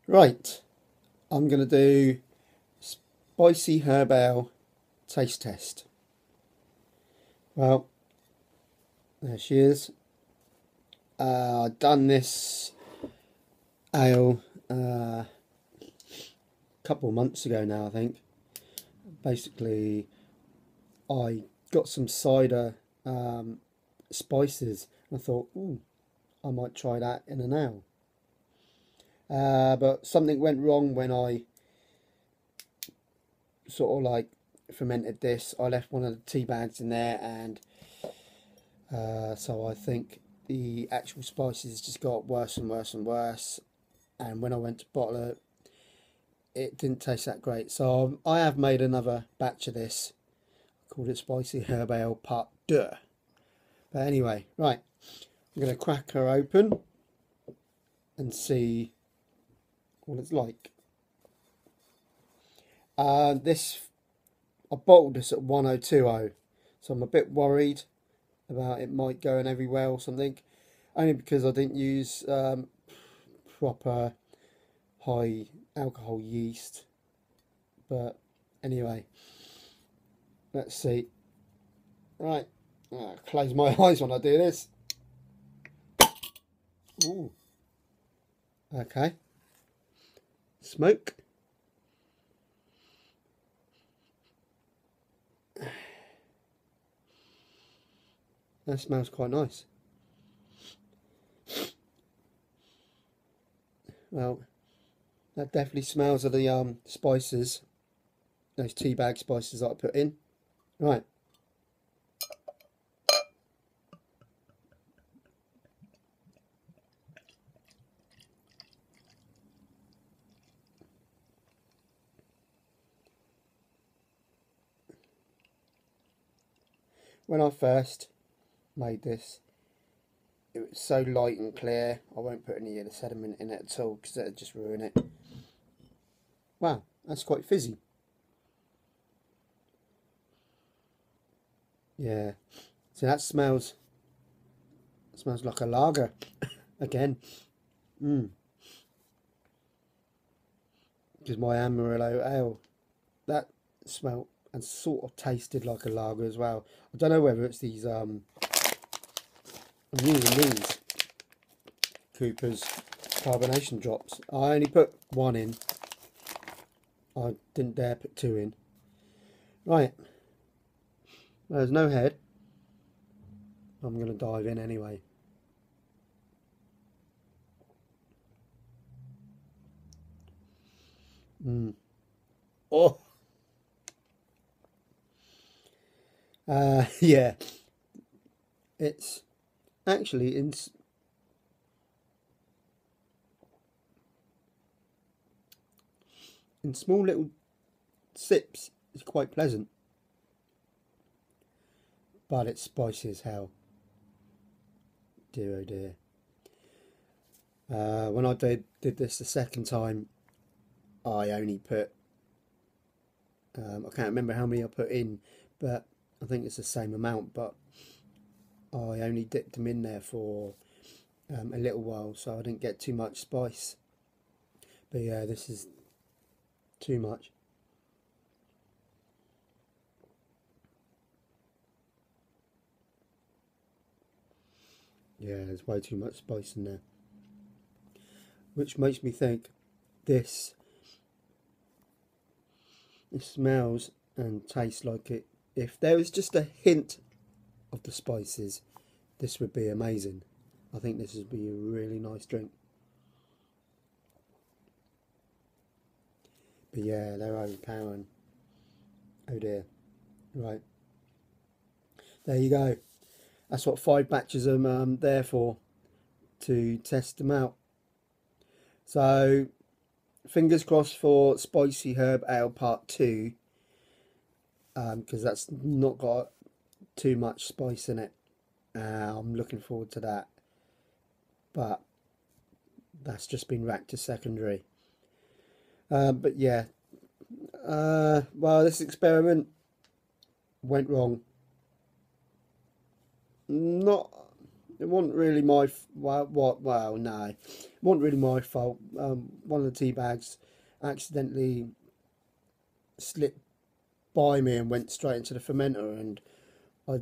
Right, I'm going to do spicy herb ale taste test. Well, there she is. I've done this ale a couple of months ago now, I think. Basically, I got some cider spices and I thought, ooh, I might try that in an ale. But something went wrong when I sort of like fermented this. I left one of the tea bags in there, and so I think the actual spices just got worse and worse and worse. And when I went to bottle it, it didn't taste that great. So I have made another batch of this. I called it Spicy Herb Ale Part 2. But anyway, right, I'm going to crack her open and see what it's like. I bottled this at 1020, so I'm a bit worried about it might go in everywhere or something, only because I didn't use proper high alcohol yeast. But anyway, let's see. Right, close my eyes when I do this. Ooh. Okay. Smoke. That smells quite nice. Well, that definitely smells of the spices, those tea bag spices that I put in. Right. When I first made this, it was so light and clear. I won't put any of the sediment in it at all because that would just ruin it. Wow, that's quite fizzy. Yeah, so that smells like a lager again. Because my Amarillo ale, that smelled and sort of tasted like a lager as well. I don't know whether it's these I'm using these Cooper's carbonation drops. I only put one in. I didn't dare put two in. Right. There's no head. I'm going to dive in anyway. Oh. Yeah. It's actually in small little sips. It's quite pleasant. But it's spicy as hell. Dear oh dear. When I did this the second time, I only put, I can't remember how many I put in, but I think it's the same amount, but I only dipped them in there for a little while, so I didn't get too much spice. But yeah, this is too much. Yeah, there's way too much spice in there. Which makes me think this smells and tastes like it. If there was just a hint of the spices, this would be amazing. I think this would be a really nice drink. But yeah, they're overpowering. Oh dear. Right. There you go. That's what 5 batches I'm there for, to test them out. So, fingers crossed for Spicy Herb Ale Part 2, because that's not got too much spice in it. I'm looking forward to that. But that's just been racked to secondary. But yeah, well, this experiment went wrong. Not it wasn't really my well, no, it wasn't really my fault. One of the tea bags accidentally slipped by me and went straight into the fermenter, and I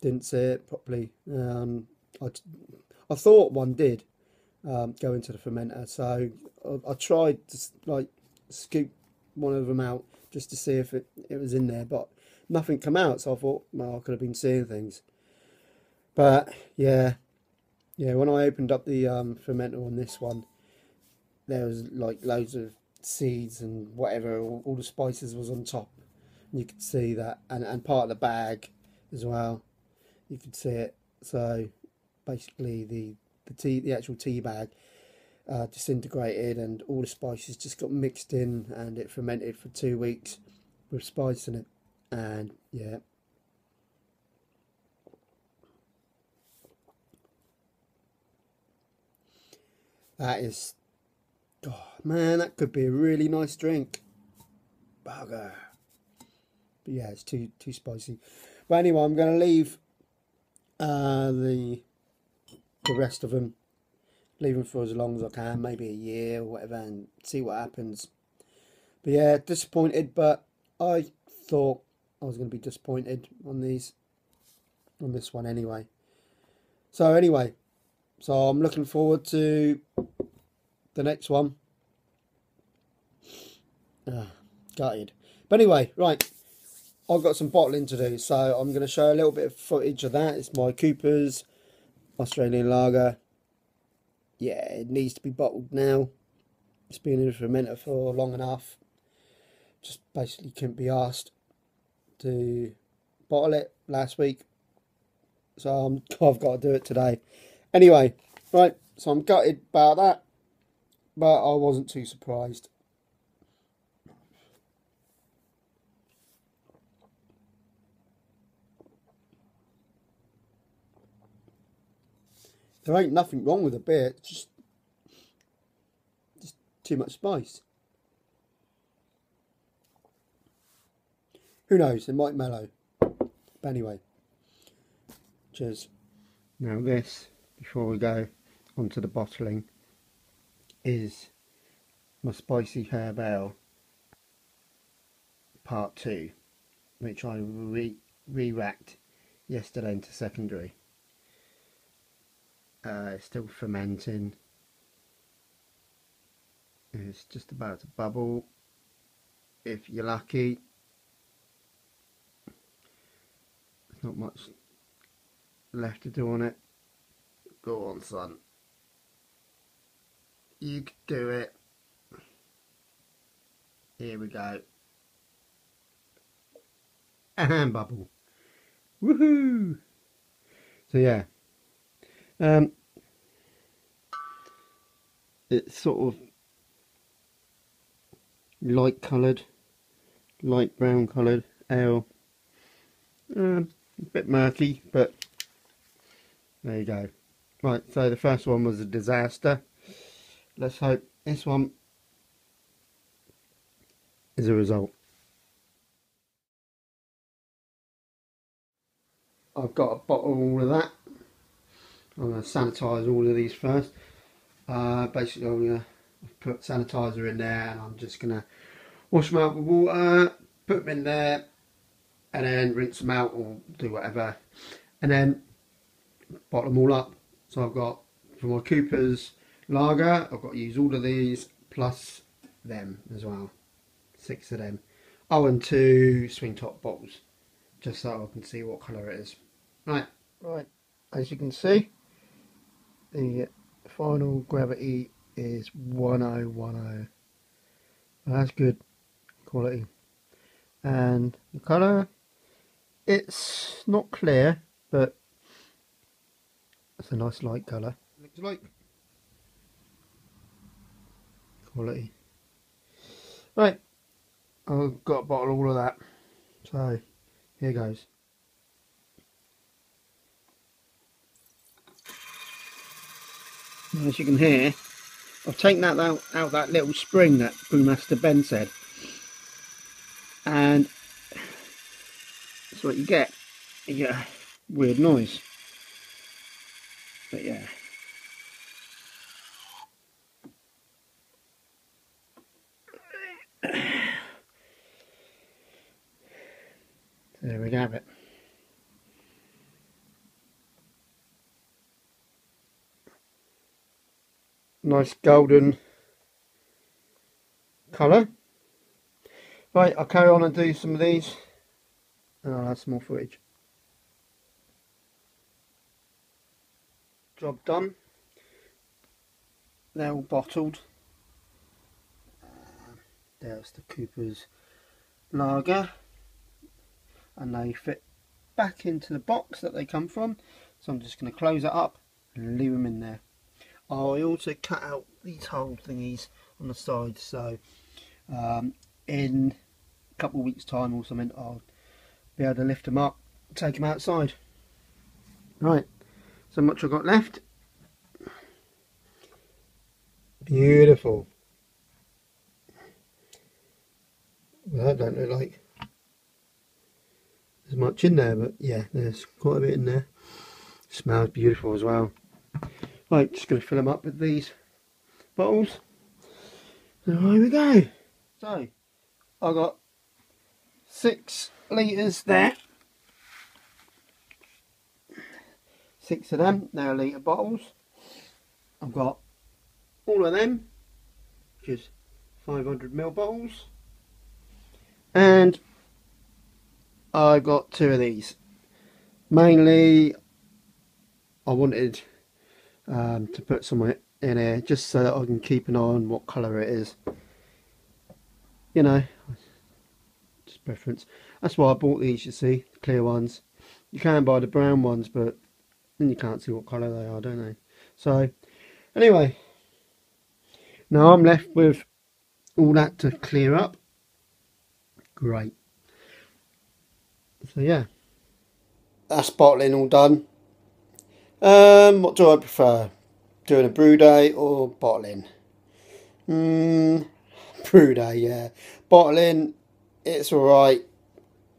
didn't see it properly. I thought one did go into the fermenter, so I tried to like scoop one of them out just to see if it was in there, but nothing come out. So I thought, well, I could have been seeing things. But yeah, when I opened up the fermenter on this one, there was like loads of seeds and whatever, all the spices was on top. And you could see that, and part of the bag as well. You could see it. So basically, the actual tea bag disintegrated, and all the spices just got mixed in, and it fermented for 2 weeks with spice in it. And yeah, that is, oh man, that could be a really nice drink. Bugger. But yeah, it's too spicy. But anyway, I'm going to leave the rest of them, leave them for as long as I can, maybe a year or whatever, and see what happens. But yeah, disappointed, but I thought I was going to be disappointed on this one anyway. So anyway, I'm looking forward to the next one. Gutted. But anyway, right, I've got some bottling to do, so I'm going to show a little bit of footage of that. It's my Cooper's Australian lager. Yeah, it needs to be bottled now. It's been in the fermenter for long enough. Just basically couldn't be asked to bottle it last week, so I've got to do it today. Anyway, right, so I'm gutted about that, but I wasn't too surprised. There ain't nothing wrong with the beer, it's just too much spice. Who knows, it might mellow. But anyway, cheers. Now this, before we go onto the bottling, is my spicy herb ale part 2, which I re-racked yesterday into secondary. It's still fermenting. It's just about to bubble, if you're lucky. There's not much left to do on it. Go on, son. You can do it. Here we go. And bubble. Woohoo! So yeah. It's sort of light coloured, light brown coloured ale. A bit murky, but there you go. Right, so the first one was a disaster. Let's hope this one is a result. I've got to bottle all of that. I'm going to sanitize all of these first. Basically, I'm going to put sanitizer in there, and I'm just going to wash them out with water, put them in there, and then rinse them out or do whatever, and then bottle them all up. So I've got, for my Cooper's lager, I've got to use all of these plus them as well, 6 of them. Oh, and 2 swing top bottles, just so I can see what colour it is. Right, as you can see, the final gravity is 1010. That's good quality. And the colour, it's not clear, but it's a nice light colour. Looks like quality. Right, I've got to bottle all of that. So here goes. As you can hear, I've taken that out that little spring that Brewmaster Ben said, and that's what you get. You get a weird noise. But yeah. There we have it. Nice golden colour. Right, I'll carry on and do some of these and I'll have some more footage. Job done. They're all bottled. There's the Cooper's lager, and they fit back into the box that they come from, so I'm just going to close it up and leave them in there. I also cut out these hole thingies on the side, so in a couple of weeks time or something I'll be able to lift them up, take them outside. Right, so much I've got left. Beautiful. Well, that don't look like there's much in there, but yeah, there's quite a bit in there. Smells beautiful as well. Right, just going to fill them up with these bottles. And away we go. So, I got 6 litres there. 6 of them, they're litre bottles. I've got all of them, which is 500ml bottles. And I got 2 of these. Mainly, I wanted to put some in here just so that I can keep an eye on what colour it is. You know, just preference. That's why I bought these, you see, the clear ones. You can buy the brown ones, but then you can't see what colour they are, don't they? So, anyway, now I'm left with all that to clear up. Great. So yeah, that's bottling all done. What do I prefer? Doing a brew day or bottling? Brew day, yeah. Bottling, it's alright.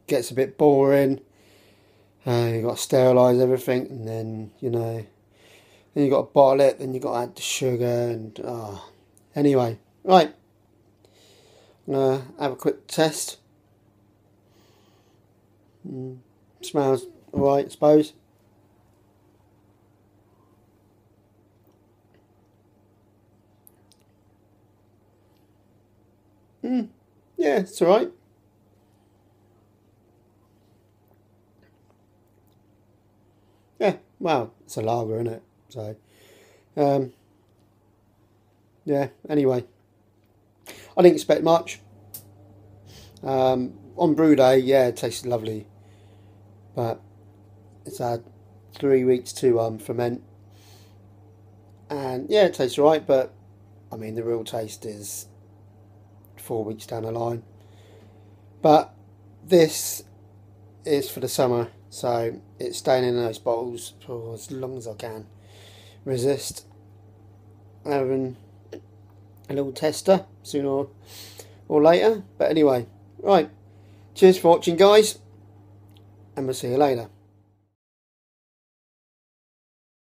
Gets a bit boring. You've got to sterilise everything, and then, you know, then you've got to bottle it, then you've got to add the sugar, and anyway, right. I'm going to have a quick test. Smells alright, I suppose. Yeah, it's alright. Yeah, well, it's a lager, isn't it? So, yeah, anyway. I didn't expect much. On brew day, yeah, it tasted lovely. But it's had 3 weeks to ferment. And yeah, it tastes alright, but I mean, the real taste is 4 weeks down the line. But this is for the summer, so it's staying in those bottles for as long as I can resist having a little tester sooner or later. But anyway, right, cheers for watching, guys, and we'll see you later.